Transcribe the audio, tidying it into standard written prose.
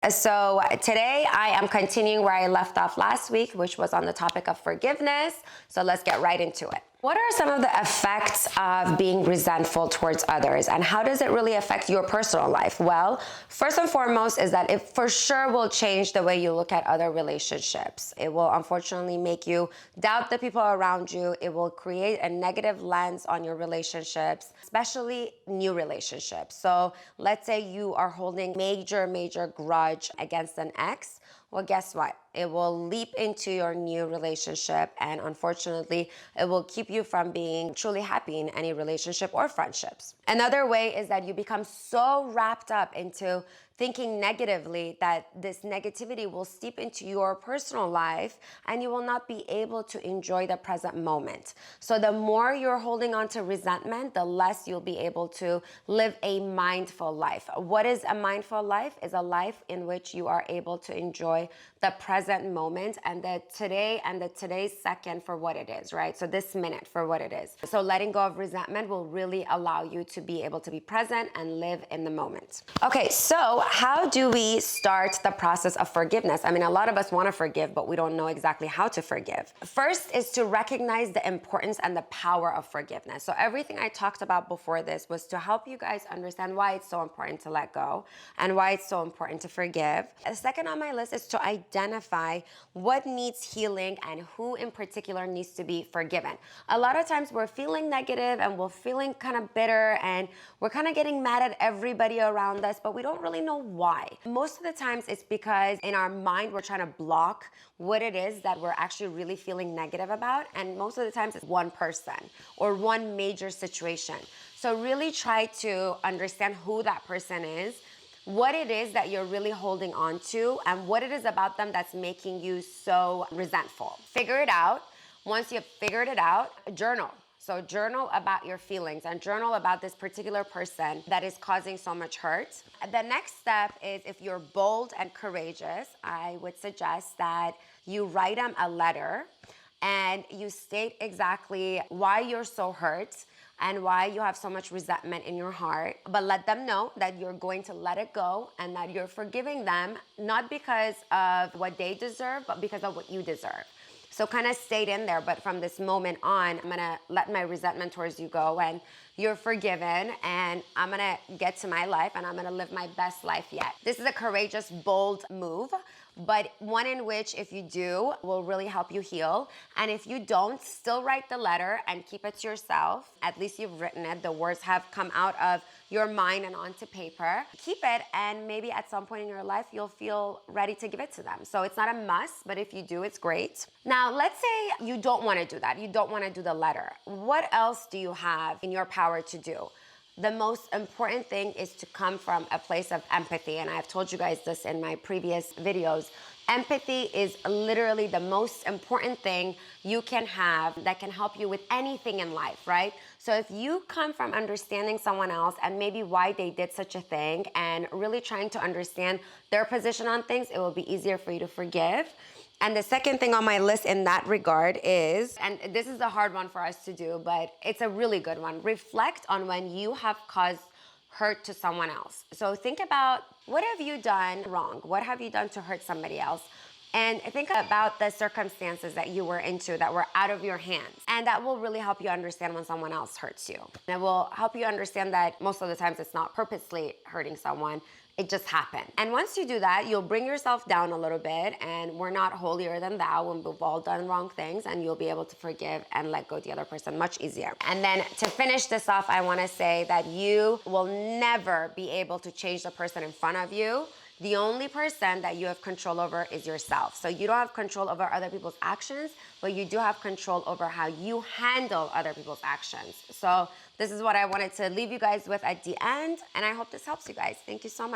So today I am continuing where I left off last week, which was on the topic of forgiveness. So let's get right into it. What are some of the effects of being resentful towards others, and how does it really affect your personal life? Well, first and foremost is that it for sure will change the way you look at other relationships. It will unfortunately make you doubt the people around you. It will create a negative lens on your relationships, especially new relationships. So let's say you are holding major grudge against an ex. Well, guess what? It will leap into your new relationship, and unfortunately, it will keep you from being truly happy in any relationship or friendships. Another way is that you become so wrapped up into thinking negatively that this negativity will seep into your personal life and you will not be able to enjoy the present moment. So the more you're holding on to resentment, the less you'll be able to live a mindful life. What is a mindful life? Is a life in which you are able to enjoy the present moment and the today and the today's second for what it is, right? So this minute for what it is. So letting go of resentment will really allow you to be able to be present and live in the moment. Okay, so how do we start the process of forgiveness? I mean, a lot of us want to forgive, but we don't know exactly how to forgive. First is to recognize the importance and the power of forgiveness. So everything I talked about before this was to help you guys understand why it's so important to let go and why it's so important to forgive. The second on my list is to identify what needs healing and who in particular needs to be forgiven. A lot of times we're feeling negative and we're feeling kind of bitter and we're kind of getting mad at everybody around us, but we don't really know why. Most of the times it's because in our mind we're trying to block what it is that we're actually really feeling negative about, and most of the times it's one person or one major situation. So really try to understand who that person is, what it is that you're really holding on to, and what it is about them that's making you so resentful. Figure it out. Once you've figured it out, journal. So journal about your feelings and journal about this particular person that is causing so much hurt. The next step is, if you're bold and courageous, I would suggest that you write them a letter and you state exactly why you're so hurt and why you have so much resentment in your heart, but let them know that you're going to let it go and that you're forgiving them, not because of what they deserve, but because of what you deserve. So kind of stayed in there, but from this moment on, I'm gonna let my resentment towards you go and you're forgiven, and I'm gonna get to my life and I'm gonna live my best life yet. This is a courageous, bold move, but one in which if you do, will really help you heal. And if you don't, still write the letter and keep it to yourself. At least you've written it. The words have come out of your mind and onto paper. Keep it, and maybe at some point in your life, you'll feel ready to give it to them. So it's not a must, but if you do, it's great. Now, let's say you don't want to do that. You don't want to do the letter. What else do you have in your power to do? The most important thing is to come from a place of empathy. And I've told you guys this in my previous videos. Empathy is literally the most important thing you can have that can help you with anything in life, right? So if you come from understanding someone else and maybe why they did such a thing and really trying to understand their position on things, it will be easier for you to forgive. And the second thing on my list in that regard is, and this is a hard one for us to do, but it's a really good one. Reflect on when you have caused hurt to someone else. So think about, what have you done wrong? What have you done to hurt somebody else? And think about the circumstances that you were into that were out of your hands. And that will really help you understand when someone else hurts you. And it will help you understand that most of the times it's not purposely hurting someone. It just happened. And once you do that, you'll bring yourself down a little bit, and we're not holier than thou, and we've all done wrong things, and you'll be able to forgive and let go the other person much easier. And then to finish this off, I wanna say that you will never be able to change the person in front of you. The only person that you have control over is yourself. So you don't have control over other people's actions, but you do have control over how you handle other people's actions. So this is what I wanted to leave you guys with at the end, and I hope this helps you guys. Thank you so much.